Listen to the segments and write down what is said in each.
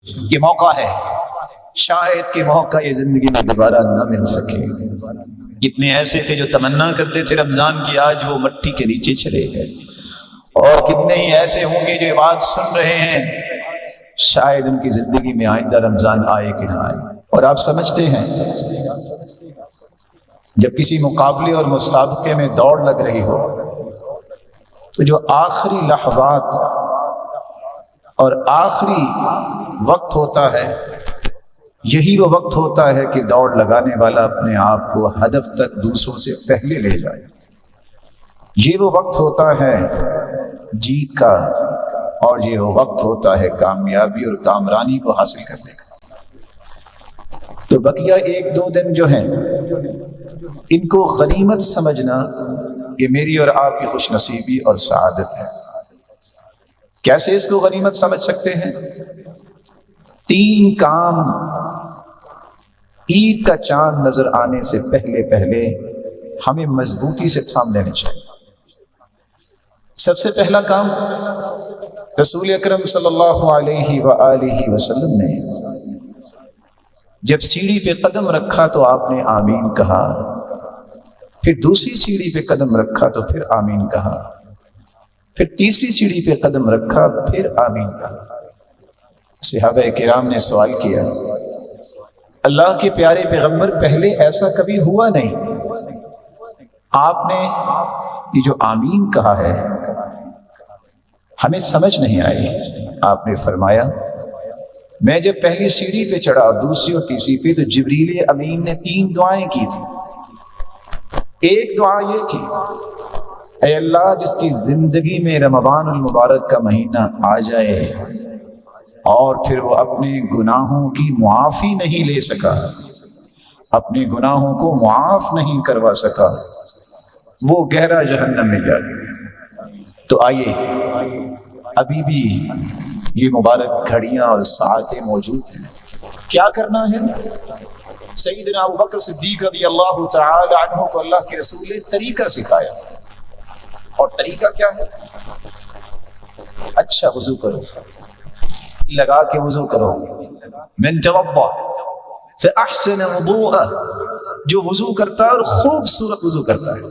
یہ موقع ہے، شاید کہ موقع یہ زندگی میں دوبارہ نہ مل سکے۔ کتنے ایسے تھے جو تمنا کرتے تھے رمضان کی، آج وہ مٹی کے نیچے چلے گئے، اور کتنے ہی ایسے ہوں گے جو یہ بات سن رہے ہیں، شاید ان کی زندگی میں آئندہ رمضان آئے کہ نہ آئے۔ اور آپ سمجھتے ہیں جب کسی مقابلے اور مسابقے میں دوڑ لگ رہی ہو تو جو آخری لحظات اور آخری وقت ہوتا ہے، یہی وہ وقت ہوتا ہے کہ دوڑ لگانے والا اپنے آپ کو ہدف تک دوسروں سے پہلے لے جائے۔ یہ وہ وقت ہوتا ہے جیت کا، اور یہ وہ وقت ہوتا ہے کامیابی اور کامرانی کو حاصل کرنے کا۔ تو بقیہ ایک دو دن جو ہیں ان کو غنیمت سمجھنا، یہ میری اور آپ کی خوش نصیبی اور سعادت ہے۔ کیسے اس کو غنیمت سمجھ سکتے ہیں؟ 3 کام عید کا چاند نظر آنے سے پہلے ہمیں مضبوطی سے تھام لینے چاہیے۔ سب سے پہلا کام، رسول اکرم صلی اللہ علیہ وآلہ وسلم نے جب سیڑھی پہ قدم رکھا تو آپ نے آمین کہا، پھر دوسری سیڑھی پہ قدم رکھا تو پھر آمین کہا، پھر تیسری سیڑھی پہ قدم رکھا پھر آمین کہا۔ صحابہ کرام نے سوال کیا، اللہ کے پیارے پیغمبر پہلے ایسا کبھی ہوا نہیں، آپ نے یہ جو آمین کہا ہے ہمیں سمجھ نہیں آئی۔ آپ نے فرمایا، میں جب پہلی سیڑھی پہ چڑھا، دوسری اور تیسری پہ، تو جبریل امین نے 3 دعائیں کی تھی۔ ایک دعا یہ تھی، اے اللہ جس کی زندگی میں رمضان المبارک کا مہینہ آ جائے اور پھر وہ اپنے گناہوں کی معافی نہیں لے سکا، اپنے گناہوں کو معاف نہیں کروا سکا، وہ گہرا جہنم میں جائے۔ تو آئیے، ابھی بھی یہ مبارک گھڑیاں اور ساعتیں موجود ہیں، کیا کرنا ہے؟ سیدنا ابوبکر صدیق رضی اللہ تعالی عنہ کو اللہ کے رسول نے طریقہ سکھایا، اور طریقہ کیا ہے؟ اچھا وضو کرو، لگا کے وضو کرو۔ من توضأ فأحسن وضوءه، جو وضو کرتا ہے اور خوبصورت وضو کرتا ہے۔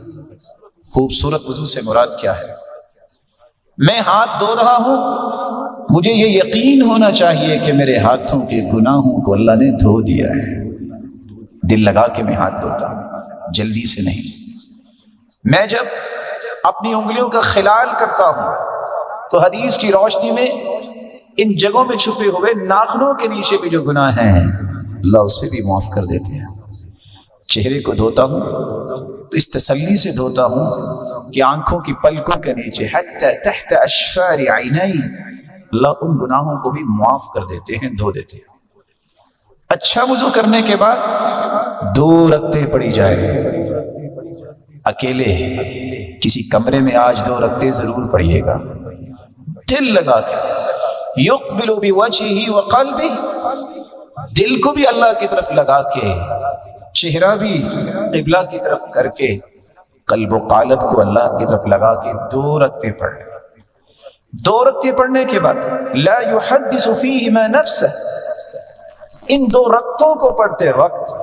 خوبصورت وضو سے مراد کیا ہے؟ میں ہاتھ دھو رہا ہوں، مجھے یہ یقین ہونا چاہیے کہ میرے ہاتھوں کے گناہوں کو اللہ نے دھو دیا ہے۔ دل لگا کے میں ہاتھ دھوتا ہوں، جلدی سے نہیں۔ میں جب اپنی انگلیوں کا خلال کرتا ہوں تو حدیث کی روشنی میں ان جگہوں میں چھپے ہوئے ناخنوں کے نیچے بھی جو گناہ ہیں اللہ اسے بھی معاف کر دیتے ہیں۔ چہرے کو دھوتا ہوں تو اس تسلی سے دھوتا ہوں کہ آنکھوں کی پلکوں کے نیچے حتی تحت اشفار عینی، اللہ ان گناہوں کو بھی معاف کر دیتے ہیں، دھو دیتے ہیں۔ اچھا وضو کرنے کے بعد 2 رکعتیں پڑھی جائے، اکیلے کسی کمرے میں آج 2 رکعتیں ضرور پڑھیے گا، دل لگا کے، یقبل بوجہہ وقلبہ، دل کو بھی اللہ کی طرف لگا کے، چہرہ بھی قبلہ کی طرف کر کے، قلب و قالب کو اللہ کی طرف لگا کے 2 رکعتیں پڑھ لیں۔ 2 رکعتیں پڑھنے کے بعد لا يحدث فیہما نفسہ، ان 2 رکعتوں کو پڑھتے وقت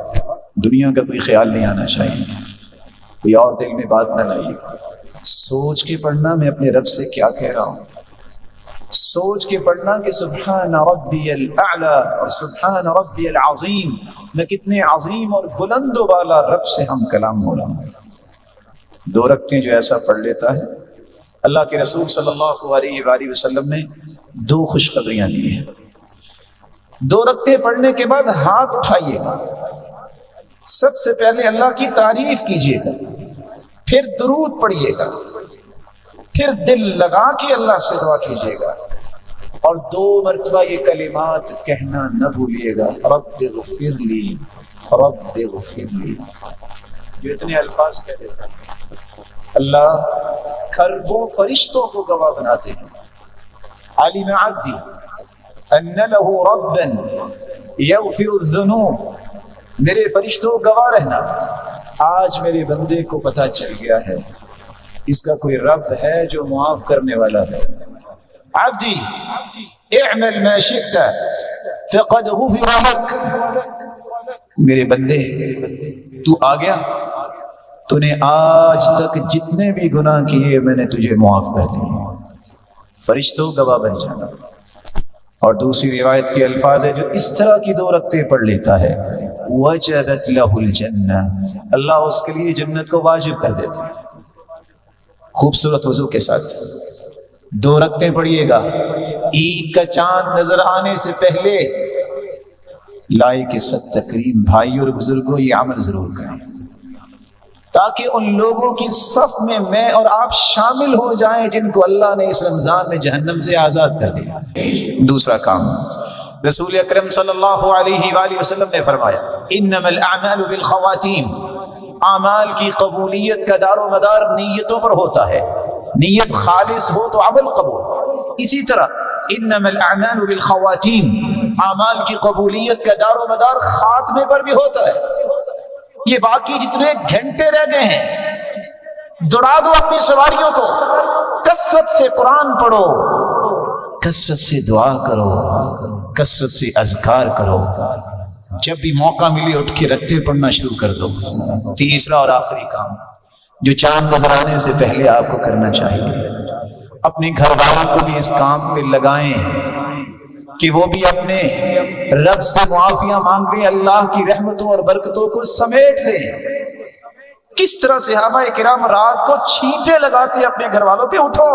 دنیا کا کوئی خیال نہیں آنا چاہیے، کوئی اور دل میں بات نہ لائیے، سوچ کے پڑھنا میں اپنے رب سے کیا کہہ رہا ہوں، سوچ کے پڑھنا کہ سبحان ربی الاعلی اور سبحان ربی العظیم، میں کتنے عظیم اور بلند و بالا رب سے ہم کلام ہو رہا ہوں۔ 2 رکعتیں جو ایسا پڑھ لیتا ہے، اللہ کے رسول صلی اللہ علیہ وآلہ وسلم نے 2 خوشخبریاں دی ہیں۔ 2 رکعتیں پڑھنے کے بعد ہاتھ اٹھائیے گا، سب سے پہلے اللہ کی تعریف کیجیے گا، پھر درود پڑھیے گا، پھر دل لگا کے اللہ سے دعا کیجیے گا، اور 2 مرتبہ یہ کلمات کہنا نہ بھولیے گا، رب اغفر لی، رب اغفر لی۔ جو اتنے الفاظ کہہ دیتا ہے اللہ کھربوں فرشتوں کو گواہ بناتے ہیں، علم عبدی ان له ربا یغفر الذنوب، میرے فرشتوں گواہ رہنا، آج میرے بندے کو پتہ چل گیا ہے اس کا کوئی رب ہے جو معاف کرنے والا ہے۔ عبدی اعمل ما شئت فقد غفر لك، میرے بندے تو آ گیا، تو نے آج تک جتنے بھی گناہ کیے میں نے تجھے معاف کر دیے، فرشتوں گواہ بن جانا۔ اور دوسری روایت کے الفاظ ہے، جو اس طرح کی 2 رکعتیں پڑھ لیتا ہے وجبت له الجنہ، اللہ اس کے لیے جنت کو واجب کر دیتے ہیں۔ خوبصورت وضو کے ساتھ 2 رکعتیں پڑھیے گا، عید کا چاند نظر آنے سے پہلے لائق کے ساتھ تکریم بھائی اور بزرگوں یہ عمل ضرور کریں، تاکہ ان لوگوں کی صف میں میں اور آپ شامل ہو جائیں جن کو اللہ نے اس رمضان میں جہنم سے آزاد کر دیا۔ دوسرا کام، رسول اکرم صلی اللہ علیہ وآلہ وسلم نے فرمایا انما الاعمال بالخواتیم، اعمال کی قبولیت کا دار و مدار نیتوں پر ہوتا ہے، نیت خالص ہو تو عمل قبول۔ اسی طرح انما الاعمال بالخواتیم، اعمال کی قبولیت کا دار و مدار خاتمے پر بھی ہوتا ہے۔ یہ باقی جتنے گھنٹے رہ گئے ہیں دوڑا دو اپنی سواریوں کو، کثرت سے قرآن پڑھو، کثرت سے دعا کرو، کثرت سے اذکار کرو، جب بھی موقع ملے اٹھ کے رکعتیں پڑھنا شروع کر دو۔ تیسرا اور آخری کام جو چاند نظر آنے سے پہلے آپ کو کرنا چاہیے، اپنے گھر والوں کو بھی اس کام پہ لگائیں کہ وہ بھی اپنے رب سے معافیاں مانگ لیں، اللہ کی رحمتوں اور برکتوں کو سمیٹ لیں۔ کس طرح صحابہ کرام رات کو چھینٹے لگاتے اپنے گھر والوں پہ، اٹھو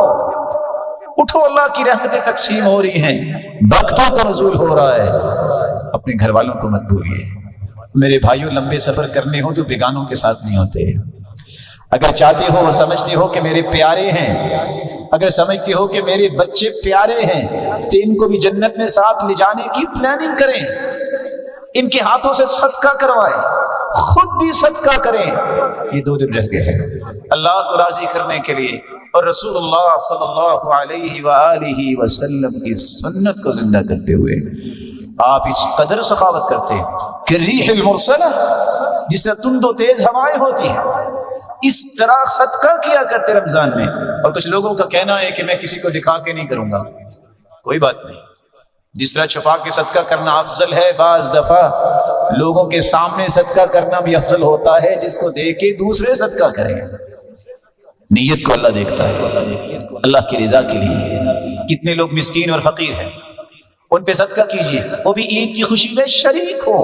اٹھو، اللہ کی رحمتیں تقسیم ہو رہی ہیں، برکتوں کا نزول ہو رہا ہے، اپنے گھر والوں کو مت بھولیے۔ میرے بھائیوں، لمبے سفر کرنے ہو تو بیگانوں کے ساتھ نہیں ہوتے۔ اگر چاہتے ہو اور سمجھتے ہو کہ میرے پیارے ہیں، اگر سمجھتے ہو کہ میرے بچے پیارے ہیں، تو ان کو بھی جنت میں ساتھ لے جانے کی پلاننگ کریں، ان کے ہاتھوں سے صدقہ کروائیں، خود بھی صدقہ کریں۔ یہ 2 دن رہ گئے ہیں اللہ کو راضی کرنے کے لیے اور رسول اللہ صلی اللہ علیہ وآلہ وسلم کی سنت کو زندہ کرتے ہوئے آپ اس قدر سخاوت کرتے کہ ریح المرسلہ، جس طرح تند و تیز ہوائیں ہوتی ہیں، اس طرح صدقہ کیا کرتے رمضان میں۔ اور کچھ لوگوں کا کہنا ہے کہ میں کسی کو دکھا کے نہیں کروں گا، کوئی بات نہیں، جس طرح چھپا کے صدقہ کرنا افضل ہے، بعض دفعہ لوگوں کے سامنے صدقہ کرنا بھی افضل ہوتا ہے، جس کو دیکھ کے دوسرے صدقہ کریں۔ نیت کو اللہ دیکھتا ہے، اللہ کی رضا کے لیے۔ کتنے لوگ مسکین اور فقیر ہیں، ان پہ صدقہ کیجیے، وہ بھی عید کی خوشی میں شریک ہو،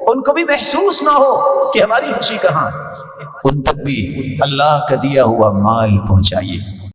ان کو بھی محسوس نہ ہو کہ ہماری خوشی کہاں، ان تک بھی اللہ کا دیا ہوا مال پہنچائیے۔